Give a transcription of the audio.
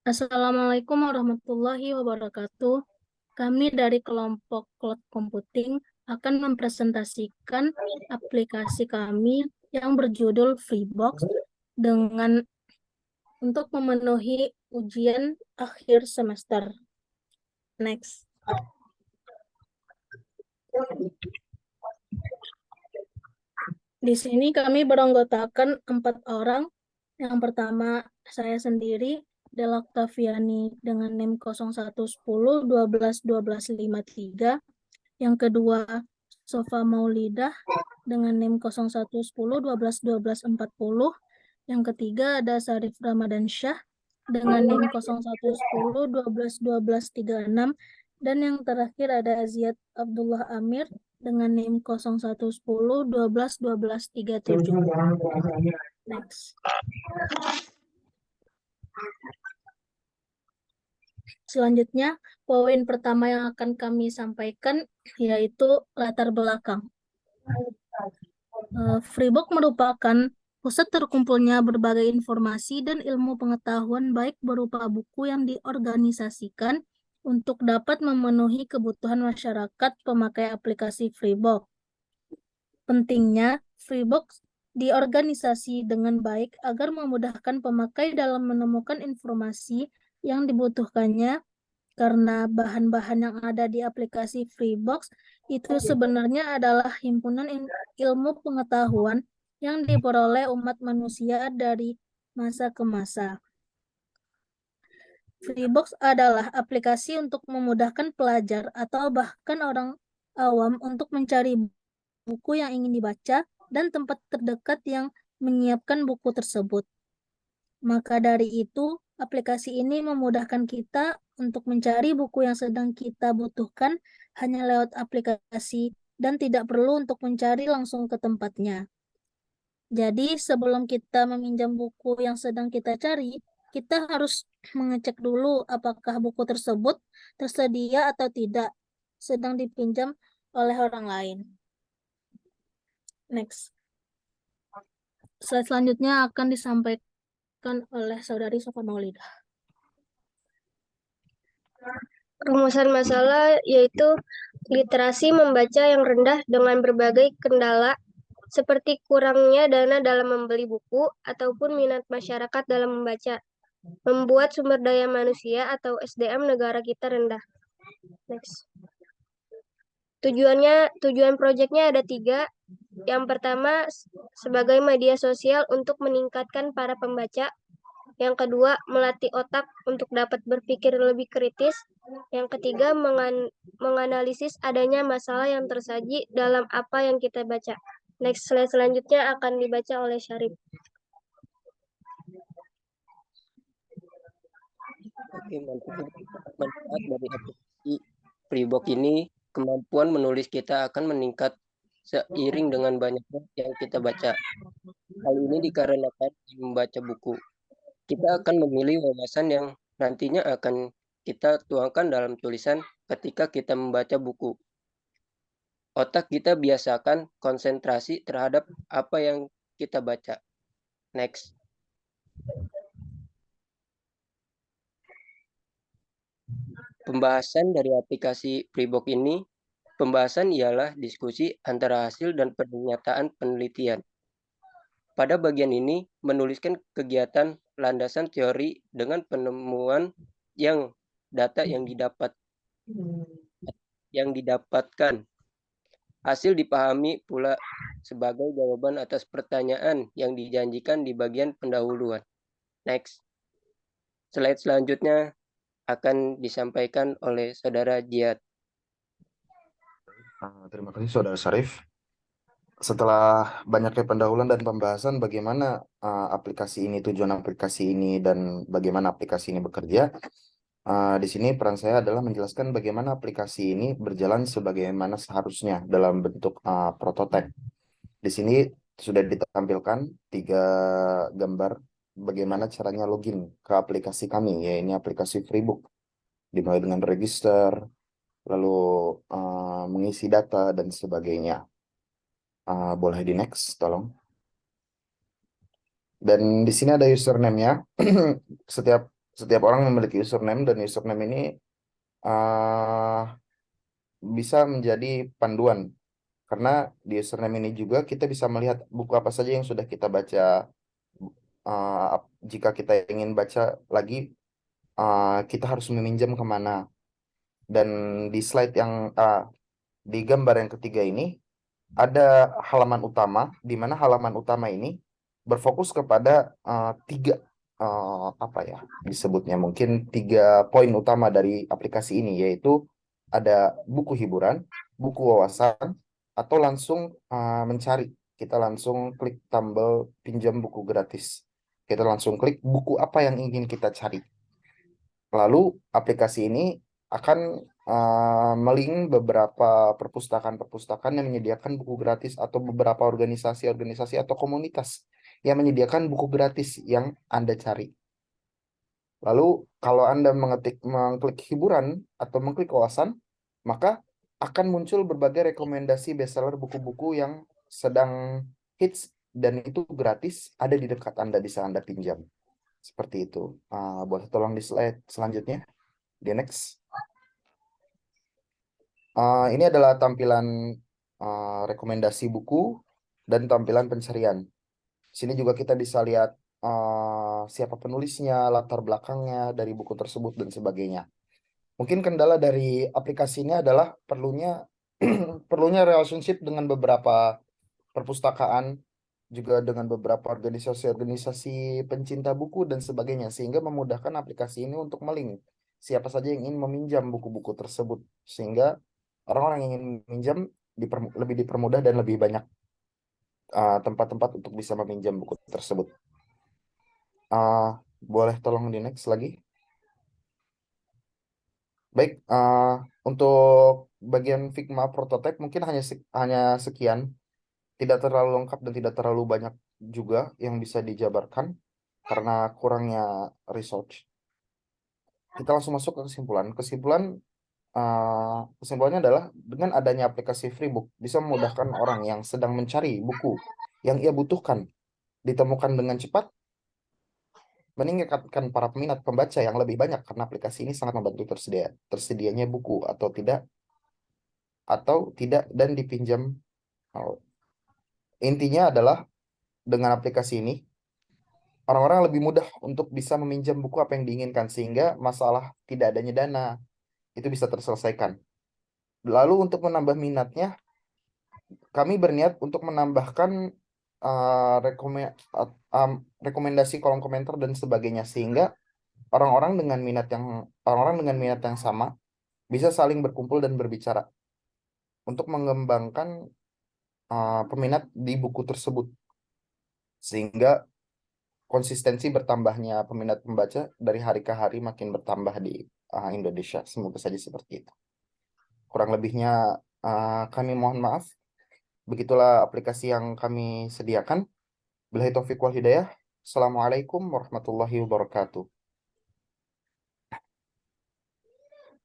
Assalamualaikum warahmatullahi wabarakatuh. Kami dari kelompok Cloud Computing akan mempresentasikan aplikasi kami yang berjudul Freebox dengan untuk memenuhi ujian akhir semester. Next. Di sini kami beranggotakan 4 orang. Yang pertama saya sendiri, Dela Octaviani dengan NIM 0110 12 12 53. Yang kedua, Sofa Maulidah dengan NIM 0110 12 12 40. Yang ketiga ada Sarif Ramadansyah dengan NIM 0110 12 12 36. Dan yang terakhir ada Aziat Abdullah Amir dengan NIM 0110 12 12 37. Next. Selanjutnya, poin pertama yang akan kami sampaikan yaitu latar belakang. Freebox merupakan pusat terkumpulnya berbagai informasi dan ilmu pengetahuan baik berupa buku yang diorganisasikan untuk dapat memenuhi kebutuhan masyarakat pemakai aplikasi Freebox. Pentingnya, Freebox diorganisasi dengan baik agar memudahkan pemakai dalam menemukan informasi yang dibutuhkannya, karena bahan-bahan yang ada di aplikasi Freebox itu sebenarnya adalah himpunan ilmu pengetahuan yang diperoleh umat manusia dari masa ke masa. Freebox adalah aplikasi untuk memudahkan pelajar atau bahkan orang awam untuk mencari buku yang ingin dibaca dan tempat terdekat yang menyiapkan buku tersebut. Maka dari itu, aplikasi ini memudahkan kita untuk mencari buku yang sedang kita butuhkan hanya lewat aplikasi dan tidak perlu untuk mencari langsung ke tempatnya. Jadi, sebelum kita meminjam buku yang sedang kita cari, kita harus mengecek dulu apakah buku tersebut tersedia atau tidak sedang dipinjam oleh orang lain. Next. Slide selanjutnya akan disampaikan oleh Saudari Sofa Maulidah. Rumusan masalah yaitu literasi membaca yang rendah dengan berbagai kendala seperti kurangnya dana dalam membeli buku ataupun minat masyarakat dalam membaca, membuat sumber daya manusia atau SDM negara kita rendah. Next. Tujuan proyeknya ada 3. Yang pertama, sebagai media sosial untuk meningkatkan para pembaca. Yang kedua, melatih otak untuk dapat berpikir lebih kritis. Yang ketiga, menganalisis adanya masalah yang tersaji dalam apa yang kita baca. Next slide selanjutnya akan dibaca oleh Syarif. Oke, manfaat dari aplikasi Freebox ini, kemampuan menulis kita akan meningkat seiring dengan banyaknya yang kita baca. Hal ini dikarenakan membaca buku, kita akan memilih wawasan yang nantinya akan kita tuangkan dalam tulisan ketika kita membaca buku. Otak kita biasakan konsentrasi terhadap apa yang kita baca. Next. Pembahasan dari aplikasi Freebox ini, pembahasan ialah diskusi antara hasil dan pernyataan penelitian. Pada bagian ini, menuliskan kegiatan landasan teori dengan penemuan yang data yang didapatkan. Hasil dipahami pula sebagai jawaban atas pertanyaan yang dijanjikan di bagian pendahuluan. Next. Slide selanjutnya akan disampaikan oleh Saudara Jiat. Terima kasih Saudara Syarif. Setelah banyaknya pendahuluan dan pembahasan bagaimana aplikasi ini, tujuan aplikasi ini, dan bagaimana aplikasi ini bekerja, di sini peran saya adalah menjelaskan bagaimana aplikasi ini berjalan sebagaimana seharusnya dalam bentuk prototipe. Di sini sudah ditampilkan 3 gambar bagaimana caranya login ke aplikasi kami, ya ini aplikasi Freebox, dimulai dengan register, lalu mengisi data dan sebagainya. Boleh di next, tolong. Dan di sini ada username-nya. Setiap Setiap orang memiliki username dan username ini uh, bisa menjadi panduan karena di username ini juga kita bisa melihat buku apa saja yang sudah kita baca. Jika kita ingin baca lagi, kita harus meminjam kemana. Dan di slide yang di gambar yang ketiga ini ada halaman utama, di mana halaman utama ini berfokus kepada tiga apa ya disebutnya, mungkin 3 poin utama dari aplikasi ini, yaitu ada buku hiburan, buku wawasan, atau langsung mencari. Kita langsung klik tombol pinjam buku gratis. Kita langsung klik buku apa yang ingin kita cari. Lalu aplikasi ini akan melink beberapa perpustakaan-perpustakaan yang menyediakan buku gratis atau beberapa organisasi-organisasi atau komunitas yang menyediakan buku gratis yang Anda cari. Lalu kalau Anda mengklik hiburan atau mengklik wawasan, maka akan muncul berbagai rekomendasi bestseller buku-buku yang sedang hits dan itu gratis ada di dekat Anda, bisa Anda pinjam. Seperti itu. Boleh tolong di slide selanjutnya. Di next. Ini adalah tampilan rekomendasi buku dan tampilan pencarian. Sini juga kita bisa lihat siapa penulisnya, latar belakangnya dari buku tersebut, dan sebagainya. Mungkin kendala dari aplikasi ini adalah perlunya relationship dengan beberapa perpustakaan, juga dengan beberapa organisasi-organisasi pencinta buku dan sebagainya, sehingga memudahkan aplikasi ini untuk melink siapa saja yang ingin meminjam buku-buku tersebut, sehingga orang-orang yang ingin meminjam lebih dipermudah dan lebih banyak tempat-tempat untuk bisa meminjam buku tersebut. Boleh tolong di next lagi. Baik, untuk bagian Figma prototype mungkin hanya sekian, tidak terlalu lengkap dan tidak terlalu banyak juga yang bisa dijabarkan karena kurangnya research. Kita langsung masuk ke kesimpulan. Kesimpulannya adalah dengan adanya aplikasi Freebook bisa memudahkan orang yang sedang mencari buku yang ia butuhkan ditemukan dengan cepat, meningkatkan para peminat pembaca yang lebih banyak karena aplikasi ini sangat membantu tersedianya buku atau tidak dan dipinjam. Intinya adalah dengan aplikasi ini orang-orang lebih mudah untuk bisa meminjam buku apa yang diinginkan, sehingga masalah tidak adanya dana itu bisa terselesaikan. Lalu untuk menambah minatnya, kami berniat untuk menambahkan rekomendasi kolom komentar dan sebagainya, sehingga orang-orang dengan minat yang sama bisa saling berkumpul dan berbicara untuk mengembangkan peminat di buku tersebut, sehingga konsistensi bertambahnya peminat pembaca dari hari ke hari makin bertambah di Indonesia. Semoga saja seperti itu. Kurang lebihnya kami mohon maaf. Begitulah aplikasi yang kami sediakan. Billahi taufiq wal hidayah. Assalamualaikum warahmatullahi wabarakatuh.